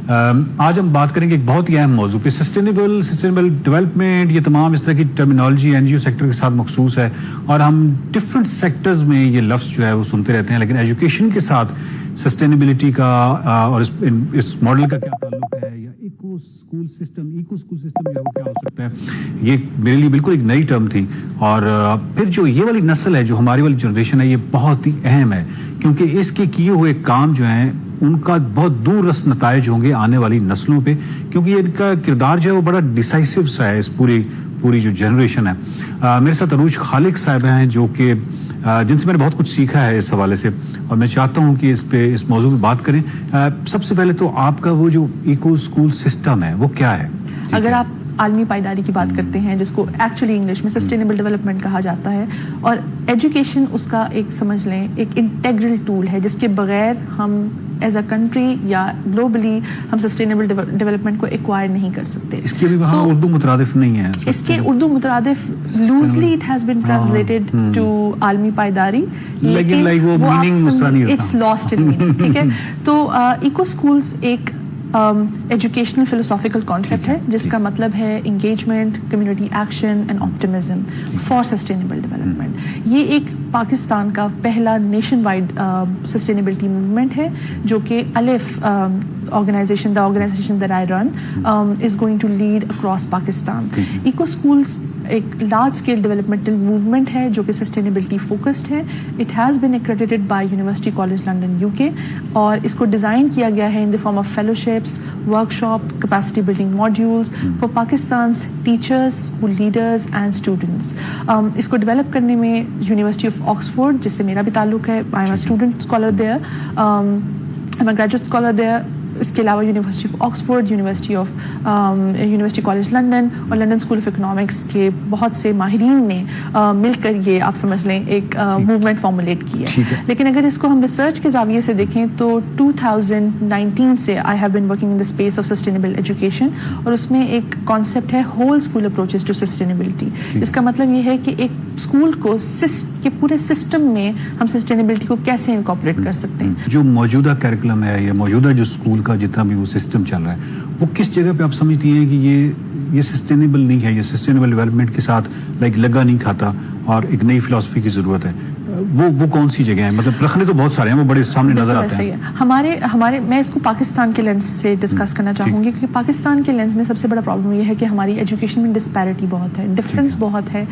آج ہم بات کریں گے ایک بہت ہی اہم موضوع پہ، سسٹینیبل ڈیولپمنٹ. یہ تمام اس طرح کی ٹرمینالوجی NGO سیکٹر کے ساتھ مخصوص ہے اور ہم ڈفرینٹ سیکٹرز میں یہ لفظ جو ہے وہ سنتے رہتے ہیں، لیکن ایجوکیشن کے ساتھ سسٹینیبلٹی کا اور اس ماڈل کا کیا تعلق ہے، یا ایکو اسکول سسٹم جو ہے وہ کیا ہو سکتا ہے. یہ میرے لیے بالکل ایک نئی ٹرم تھی. اور پھر جو یہ والی نسل ہے، جو ہماری والی جنریشن ہے، یہ بہت ہی اہم ہے کیونکہ اس کے کیے ہوئے کام جو ہیں ان کا بہت دور رس نتائج ہوں گے آنے والی نسلوں پہ، کیونکہ ان کا کردار جو ہے وہ بڑا ڈیسائسو سا ہے اس پوری جو جنریشن ہے. میرے ساتھ عروج خالق صاحب ہیں جو کہ جن سے میں نے بہت کچھ سیکھا ہے اس حوالے سے، اور میں چاہتا ہوں کہ اس موضوع پہ بات کریں. سب سے پہلے تو آپ کا وہ جو ایکو اسکول سسٹم ہے وہ کیا ہے؟ اگر آپ عالمی پائیداری کی بات کرتے ہیں، جس کو ایکچولی انگلش میں سسٹینیبل ڈیولپمنٹ کہا جاتا ہے، اور ایجوکیشن اس کا ایک سمجھ لیں ایک انٹیگرل ٹول ہے جس کے بغیر ہم ایز اے کنٹری یا گلوبلی ہم سسٹینیبل ڈیولپمنٹ کو ایکوائر نہیں کر سکتے. اس کے بھی وہاں اردو مترادف نہیں ہے. اس کے اردو مترادف loosely it has been translated to عالمی پائیداری، لیکن اٹس لاسٹ ان میننگ. ٹھیک ہے، تو ایکو اسکولس ایک ایجوکیشنل فلسافیکل کانسیپٹ ہے جس کا مطلب ہے engagement, community action and optimism for sustainable development. یہ ایک پاکستان کا پہلا نیشن وائڈ سسٹینیبلٹی موومنٹ ہے جو کہ الف organization that I run is going to lead across Pakistan. Eco schools ایک لارج اسکیل ڈیولپمنٹل موومنٹ ہے جو کہ سسٹینیبلٹی فوکسڈ ہے. It has been accredited by university college London UK، اور اس کو ڈیزائن کیا گیا ہے in the form of fellowships, workshop, capacity building modules for Pakistan's teachers, school leaders and students. اس کو ڈیولپ کرنے میں یونیورسٹی آف آکسفورڈ، جس سے میرا بھی تعلق ہے، I am a student scholar there, I am a graduate scholar there. اس کے علاوہ university of Oxford, university college London اور لنڈن اسکول آف اکنامکس کے بہت سے ماہرین نے مل کر یہ آپ سمجھ لیں ایک موومنٹ فارمولیٹ کی ہے. لیکن اگر اس کو ہم ریسرچ کے زاویے سے دیکھیں تو 2019 سے I have been working in the space of sustainable education, اور اس میں ایک کانسیپٹ ہے whole school approaches to sustainability. اس کا مطلب یہ ہے کہ ایک اسکول کو کے پورے سسٹم میں ہم سسٹینیبلٹی کو کیسے انکارپوریٹ کر سکتے ہیں. جو موجودہ کیریکولم ہے یا موجودہ جو اسکول کا جتنا بھی وہ سسٹم چل رہا ہے، وہ کس جگہ پہ آپ سمجھتی ہیں کہ یہ سسٹینیبل نہیں ہے، یہ سسٹینیبل ڈیولپمنٹ کے ساتھ لگا نہیں کھاتا اور ایک نئی فلسفی کی ضرورت ہے؟ وہ کون سی جگہ ہیں؟ مطلب رکھنے تو بہت سارے ہیں، وہ بڑے سامنے نظر آتے ہیں. ہمارے میں اس کو پاکستان کے لینس سے ڈسکس کرنا چاہوں گی، کیونکہ پاکستان کے لینس میں سب سے بڑا پرابلم یہ ہے کہ ہماری ایجوکیشن میں ڈسپیرٹی بہت ہے، ڈفرینس بہت ہے.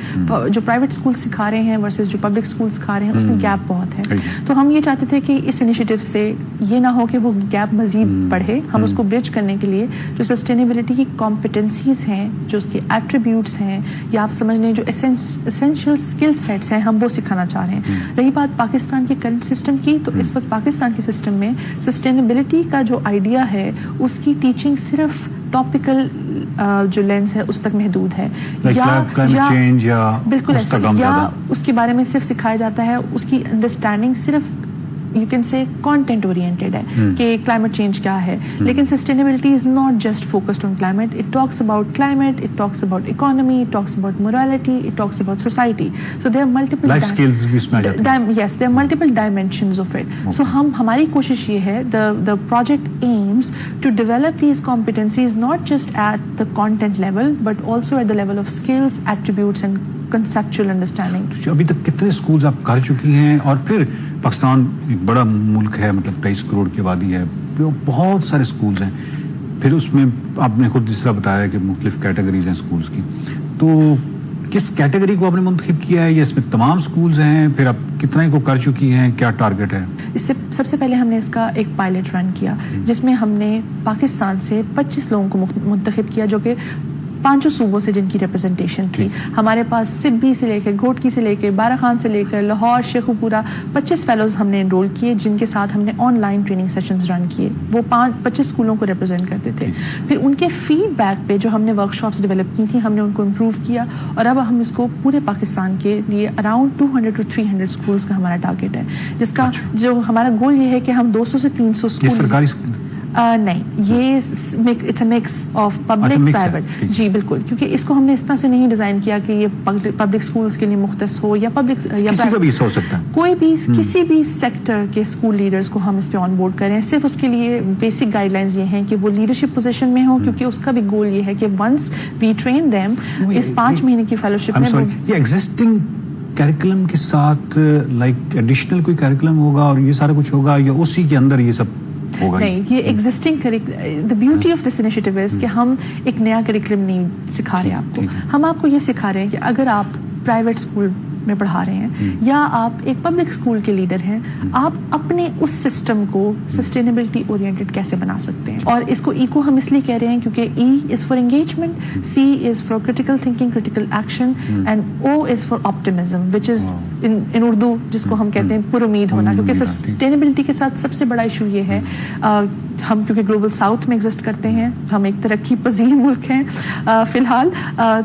جو پرائیویٹ اسکول سکھا رہے ہیں ورسز جو پبلک اسکول سکھا رہے ہیں اس میں گیپ بہت ہے. تو ہم یہ چاہتے تھے کہ اس انیشیٹو سے یہ نہ ہو کہ وہ گیپ مزید بڑھے. ہم اس کو برج کرنے کے لیے جو سسٹینیبلٹی کی کمپٹنسیز ہیں، جو اس کے ایٹریبیوٹس ہیں، یا آپ سمجھ لیں جو اسینشیل اسکل سیٹس ہیں، ہم وہ سکھانا چاہ رہے ہیں. رہی بات پاکستان کے کرنٹ سسٹم کی، تو اس وقت پاکستان کے سسٹم میں سسٹینیبلٹی کا جو آئیڈیا ہے اس کی ٹیچنگ صرف ٹاپیکل جو لینس ہے اس تک محدود ہے، بالکل ایسا، یا اس کے بارے میں صرف سکھایا جاتا ہے، اس کی انڈرسٹینڈنگ صرف you can say content oriented ہے کہ کلائمیٹ چینج کیا ہے. لیکن sustainability is not just focused on climate, it talks about climate, it talks about economy, it talks about morality, it talks about society. So there are multiple life skills بھی اس میں آ جاتے ہیں. Yes, there are multiple dimensions of it. So ہماری کوشش یہ ہے، the project aims to develop these competencies not just at the content level but also at the level of skills, attributes and conceptual understanding. ابھی تک کتنے schools آپ کر چکی ہیں؟ اور پھر پاکستان ایک بڑا ملک ہے، مطلب 23 کروڑ کی آبادی ہے، بہت سارے اسکولز ہیں. پھر اس میں آپ نے خود جس طرح بتایا کہ مختلف کیٹیگریز ہیں اسکولز کی، تو کس کیٹیگری کو آپ نے منتخب کیا ہے، یا اس میں تمام اسکولز ہیں؟ پھر آپ کتنے کو کر چکی ہیں؟ کیا ٹارگیٹ ہے؟ اس سے سب سے پہلے ہم نے اس کا ایک پائلٹ رن کیا جس میں ہم نے پاکستان سے 25 لوگوں کو منتخب کیا، جو کہ 5 صوبوں سے جن کی ریپرزنٹیشن تھی. ہمارے پاس سبی سے لے کے گھوٹکی سے لے کے بارہ خان سے لے کر لاہور، شیخوپورہ 25 فیلوز ہم نے انرول کیے، جن کے ساتھ ہم نے آن لائن ٹریننگ سیشنز رن کیے. وہ 25 اسکولوں کو ریپرزینٹ کرتے تھے. پھر ان کے فیڈ بیک پہ جو ہم نے ورک شاپس ڈیولپ کی تھیں، ہم نے ان کو امپروو کیا، اور اب ہم اس کو پورے پاکستان کے لیے اراؤنڈ 200 to 300 اسکولس کا ہمارا ٹارگیٹ ہے، جس کا جو ہمارا گول یہ ہے کہ ہم 200 سے 300 اسکول نہیں, یہ it's a mix of public private. جی بالکل, کیونکہ اس کو ہم نے اس طرح سے نہیں ڈیزائن کیا کہ یہ پبلک اسکولس کے لیے مختص ہو یا پبلک کسی کا بھی حصہ ہو سکتا ہے, کوئی بھی کسی بھی سیکٹر کے اسکول لیڈرز کو ہم اس پہ آن بورڈ کریں. صرف اس کے لیے بیسک گائیڈ لائنز یہ ہیں کہ وہ لیڈرشپ پوزیشن میں ہوں, کیونکہ اس کا بھی گول یہ ہے کہ ونس وی ٹرین دیم اس 5 مہینے کی فیلوشپ میں. یہ ایگزسٹنگ کیریکولم کے ساتھ لائک ایڈیشنل کوئی کیریکولم ہوگا اور یہ سارا کچھ ہوگا, یا اسی کے اندر یہ سب ہوگا؟ نہیں, یہ existing the beauty of this initiative is کہ ہم ایک نیا کریکولم نہیں سکھا رہے آپ کو, ہم آپ کو یہ سکھا رہے ہیں کہ اگر آپ پرائیویٹ اسکول میں پڑھا رہے ہیں یا آپ ایک پبلک اسکول کے لیڈر ہیں, آپ اپنے اس سسٹم کو سسٹینیبلٹی اورینٹڈ کیسے بنا سکتے ہیں. اور اس کو ایکو ہم اس لیے کہہ رہے ہیں کیونکہ E is for engagement, C is for critical thinking, critical action, and O is for optimism which is in Urdu جس کو ہم کہتے ہیں پر امید ہونا. کیونکہ سسٹینیبلٹی کے ساتھ سب سے بڑا ایشو یہ ہے, ہم کیونکہ گلوبل ساؤتھ میں ایگزسٹ کرتے ہیں, ہم ایک ترقی پذیر ملک ہیں فی الحال,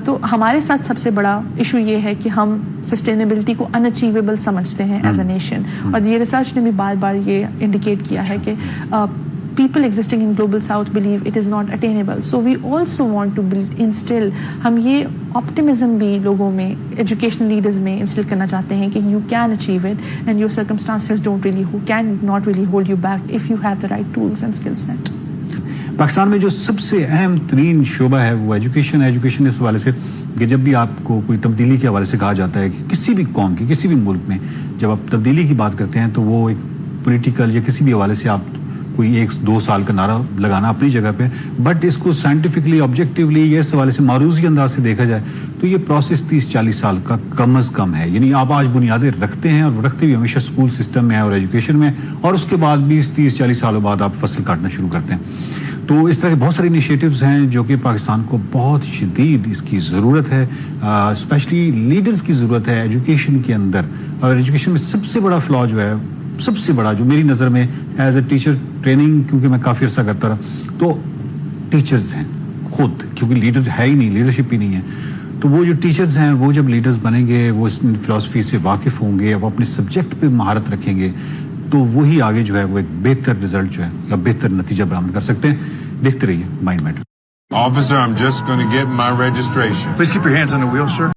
تو ہمارے ساتھ سب سے بڑا ایشو یہ ہے کہ ہم سسٹینیبلٹی کو ان اچیویبل سمجھتے ہیں ایز اے نیشن. اور یہ ریسرچ نے بھی بار بار یہ انڈیکیٹ کیا ہے کہ people existing in global south believe it is not attainable. So we also want to instill, ہم یہ optimism بھی لوگوں میں, educational leaders میں instill کرنا چاہتے ہیں کہ you can achieve it and your circumstances can not really hold you back if you have the right tools and skill set. Pakistan میں جو سب سے اہم ترین شعبہ ہے وہ ایجوکیشن ہے. ایجوکیشن اس حوالے سے کہ جب بھی آپ کو کوئی تبدیلی کے حوالے سے کہا جاتا ہے کہ کسی بھی قوم کی, کسی بھی ملک میں جب آپ تبدیلی کی بات کرتے ہیں تو وہ ایک پولیٹیکل یا کسی بھی حوالے سے آپ کوئی 1-2 سال کا نعرہ لگانا اپنی جگہ پہ, بٹ اس کو سائنٹیفکلی آبجیکٹیولی یا اس حوالے سے معروضی انداز سے دیکھا جائے تو یہ پروسیس 30-40 سال کا کم از کم ہے. یعنی آپ آج بنیادیں رکھتے ہیں اور رکھتے بھی ہمیشہ اسکول سسٹم میں اور ایجوکیشن میں, اور اس کے بعد 20-30-40 سالوں بعد آپ فصل کاٹنا شروع کرتے ہیں. تو اس طرح کے بہت سارے انیشیٹوز ہیں جو کہ پاکستان کو بہت شدید اس کی ضرورت ہے, اسپیشلی لیڈرز کی ضرورت ہے ایجوکیشن کے اندر. اور ایجوکیشن میں سب سے بڑا فلا جو ہے, سب سے بڑا جو میری نظر میں ایز اے ٹیچر ٹریننگ, کیونکہ میں کافی عرصہ کرتا رہا, تو ٹیچرز ہیں خود, کیونکہ لیڈر ہے ہی نہیں, لیڈرشپ ہی نہیں ہے. تو وہ جو ٹیچرز ہیں وہ جب لیڈرز بنیں گے, وہ اس فلاسفی سے واقف ہوں گے, وہ اپنے سبجیکٹ پہ مہارت رکھیں گے, تو وہی آگے جو ہے وہ ایک بہتر رزلٹ جو ہے یا بہتر نتیجہ برآمد کر سکتے ہیں. دیکھتے رہیے mind matter. Officer, I'm just going to get my registration. Please keep your hands on the wheel, sir.